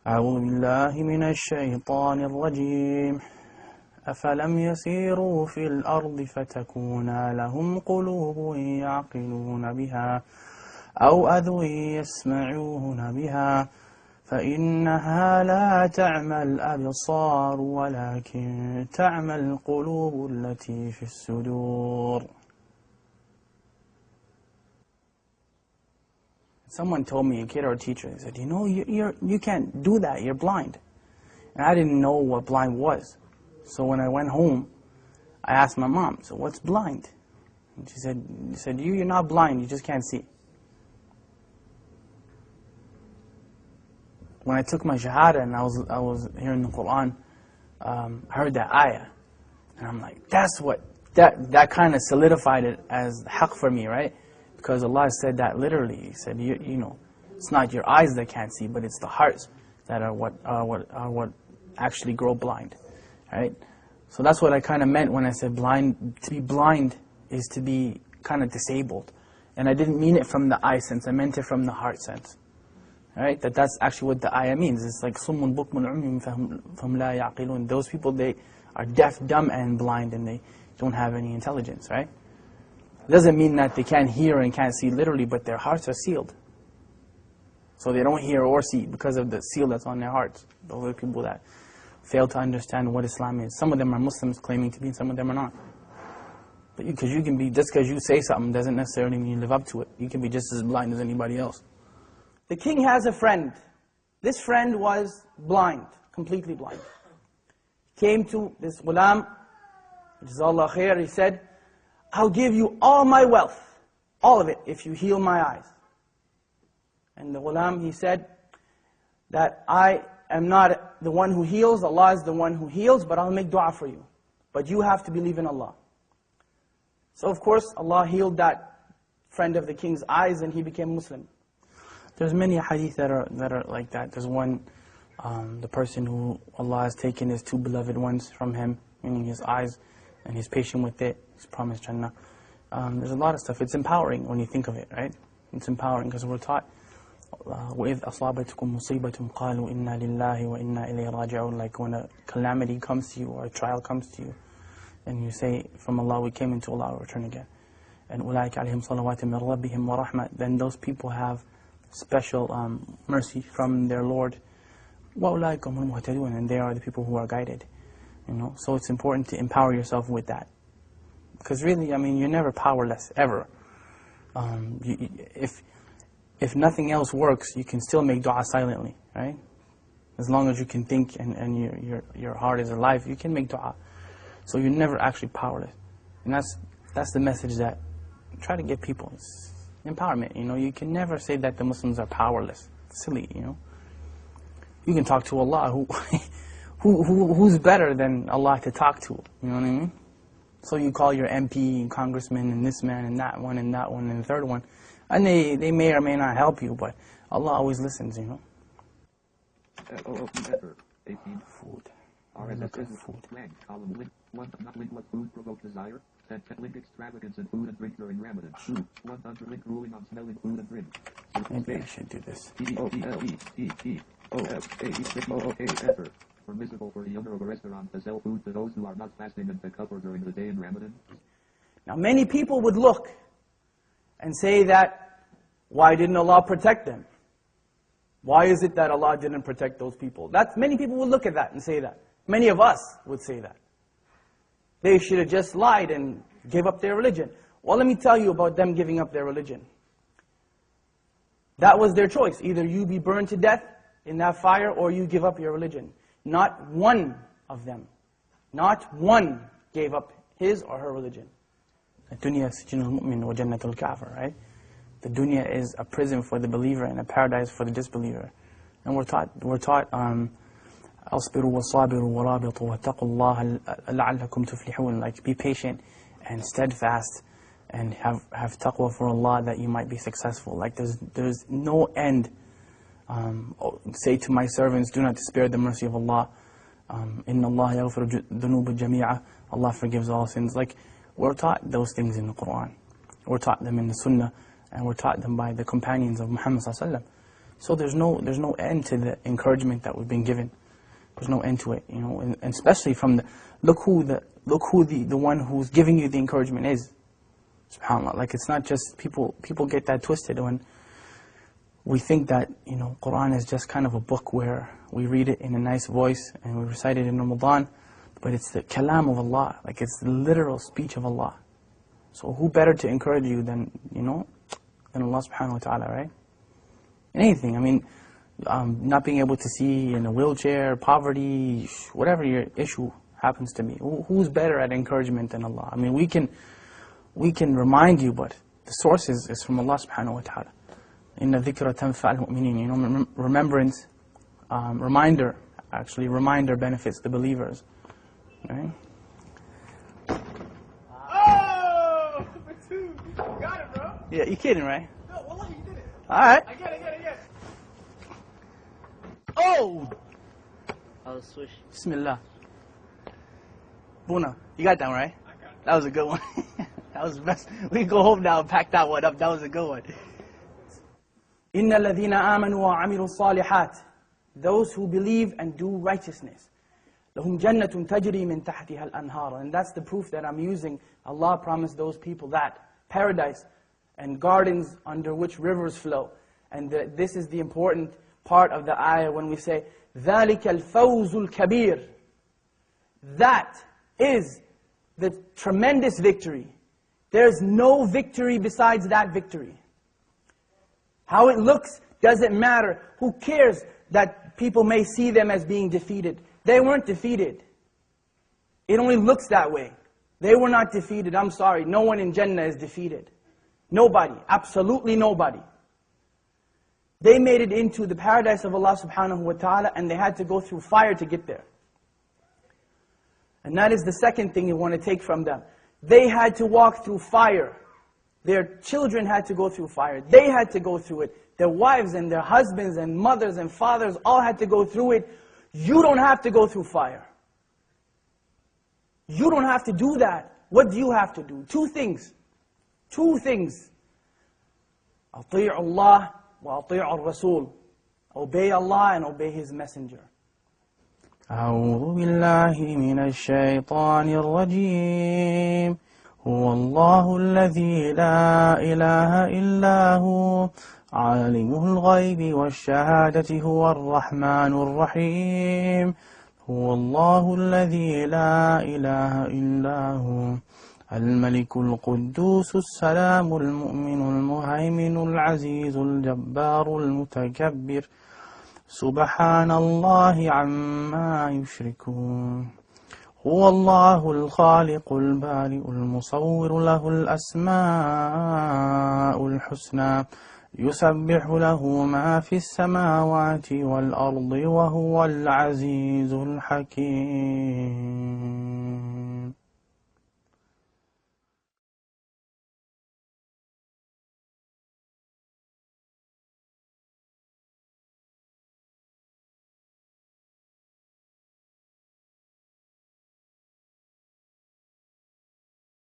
أعوذ بالله من الشيطان الرجيم أفلم يسيروا في الأرض فتكون لهم قلوب يعقلون بها أو أذن يسمعون بها فإنها لا تعمى الأبصار ولكن تعمى القلوب التي في الصدور. Someone told me, a kid or a teacher, they said, you know, you can't do that, you're blind. And I didn't know what blind was. So when I went home, I asked my mom, so what's blind? And she said, you're not blind, you just can't see. When I took my shahada and I was hearing the Quran, I heard that ayah. And I'm like, that kind of solidified it as haqq for me, right? Because Allah said that literally. He said, you know, it's not your eyes that can't see, but it's the hearts that are what actually grow blind, right? So that's what I kind of meant when I said blind. To be blind is to be kind of disabled, and I didn't mean it from the eye sense. I meant it from the heart sense, right? That's actually what the ayah means. It's like summun bukmun umyun fahum la yaqilun. Those people, they are deaf, dumb, and blind, and they don't have any intelligence, right? It doesn't mean that they can't hear and can't see literally, but their hearts are sealed. So they don't hear or see because of the seal that's on their hearts. Those are people that fail to understand what Islam is. Some of them are Muslims claiming to be, and some of them are not. But because you can be, just because you say something doesn't necessarily mean you live up to it. You can be just as blind as anybody else. The king has a friend. This friend was blind, completely blind. Came to this ghulam, Jazakallah khair, he said, I'll give you all my wealth, all of it, if you heal my eyes. And the ghulam, he said, that I am not the one who heals, Allah is the one who heals, but I'll make dua for you. But you have to believe in Allah. So of course, Allah healed that friend of the king's eyes and he became Muslim. There's many hadith that are like that. There's one, the person who Allah has taken his two beloved ones from him, meaning his eyes, and he's patient with it, he's promised Jannah. There's a lot of stuff. It's empowering when you think of it, right? It's empowering because we're taught, وَإِذْ أَصَابَتْكُمْ مُصِيبَةٌ قَالُوا إِنَّا لِلَّهِ وَإِنَّا إِلَيْهِ رَاجِعُونَ. Like when a calamity comes to you or a trial comes to you, and you say, from Allah we came, into Allah we return again. And أُولَٰئِكَ عَلَيْهِمْ صَلَوَاتٍ مِّن رَبِّهِمْ وَرَحْمَةٍ. Then those people have special mercy from their Lord. وَأُولَٰئِكَ هُمُ الْمُهْتَدُونَ. And they are the people who are guided. You know, so it's important to empower yourself with that. Because really, I mean, you're never powerless, ever. If nothing else works, you can still make dua silently, right? As long as you can think and your heart is alive, you can make dua. So you're never actually powerless. And that's the message that I try to give people. It's empowerment, you know. You can never say that the Muslims are powerless. It's silly, you know. You can talk to Allah, who's better than Allah to talk to, you know what I mean? So you call your MP, congressman, and this man, and that one, and the third one. And they may or may not help you, but Allah always listens, you know. Food. Look at food. Food provoke desire. Link extravagance in food and drink during Ramadan. 100 link ruling on smelling food and drink. Maybe I should do this. Permissible for the owner of a restaurant to sell food to those who are not fasting and pick up or during the day in Ramadan. Now many people would look and say that, why didn't Allah protect them? Why is it that Allah didn't protect those people? Many people would look at that and say that. Many of us would say that. They should have just lied and gave up their religion. Well, let me tell you about them giving up their religion. That was their choice. Either you be burned to death in that fire or you give up your religion. Not one of them, not one gave up his or her religion. الدنيا سجن المؤمن وجنة الكافر, right? The dunya is a prison for the believer and a paradise for the disbeliever. And we're taught أصبروا وصابروا ورابطوا واتقوا الله لعلكم تفلحون. Like be patient and steadfast and have taqwa for Allah that you might be successful. Like there's no end. Say to my servants, do not despair the mercy of Allah. Inna Allah yaghfiru dhunuba jami'a. Allah forgives all sins. Like we're taught those things in the Quran. We're taught them in the Sunnah, and we're taught them by the companions of Muhammad sallallahu alaihi wasallam. So there's no end to the encouragement that we've been given. There's no end to it, you know, and especially from the look who the one who's giving you the encouragement is. SubhanAllah. Like, it's not just people get that twisted when we think that, you know, Quran is just kind of a book where we read it in a nice voice and we recite it in Ramadan, but it's the kalam of Allah, like it's the literal speech of Allah. So who better to encourage you than, you know, than Allah subhanahu wa ta'ala, right? In anything, I mean, not being able to see in a wheelchair, poverty, whatever your issue happens to be. Who's better at encouragement than Allah? I mean, we can remind you, but the source is from Allah subhanahu wa ta'ala. Inna dhikra tanfa'al mu'minin. You know, remembrance, reminder benefits the believers. Right? Oh! For two! You got it, bro! Yeah, you kidding, right? No, wallah, you did it. Alright. I get it. Oh! I'll switch. Bismillah. Buna, you got that one, right? I got it. That was a good one. That was the best. We can go home now and pack that one up. That was a good one. إِنَّ الَّذِينَ آمَنُوا وَعَمِلُوا الصَّالِحَاتِ. Those who believe and do righteousness. لَهُمْ جَنَّةٌ تَجْرِي مِنْ تَحْتِهَا الْأَنْهَارُ. And that's the proof that I'm using. Allah promised those people that. Paradise and gardens under which rivers flow. And this is the important part of the ayah when we say, ذَلِكَ الْفَوْزُ الْكَبِيرُ. That is the tremendous victory. There's no victory besides that victory. How it looks doesn't matter. Who cares that people may see them as being defeated? They weren't defeated. It only looks that way. They were not defeated. I'm sorry. No one in Jannah is defeated. Nobody. Absolutely nobody. They made it into the paradise of Allah subhanahu wa ta'ala, and they had to go through fire to get there. And that is the second thing you want to take from them. They had to walk through fire. Their children had to go through fire. They had to go through it. Their wives and their husbands and mothers and fathers all had to go through it. You don't have to go through fire. You don't have to do that. What do you have to do? Two things. Two things. أطيعوا الله وأطيعوا الرسول. Obey Allah and obey His Messenger. أعوذ بالله من الشيطان الرجيم هو الله الذي لا إله إلا هو عالم الغيب والشهادة هو الرحمن الرحيم هو الله الذي لا إله إلا هو الملك القدوس السلام المؤمن المهيمن العزيز الجبار المتكبر سبحان الله عما يشركون هو الله الخالق البارئ المصور له الأسماء الحسنى يسبح له ما في السماوات والأرض وهو العزيز الحكيم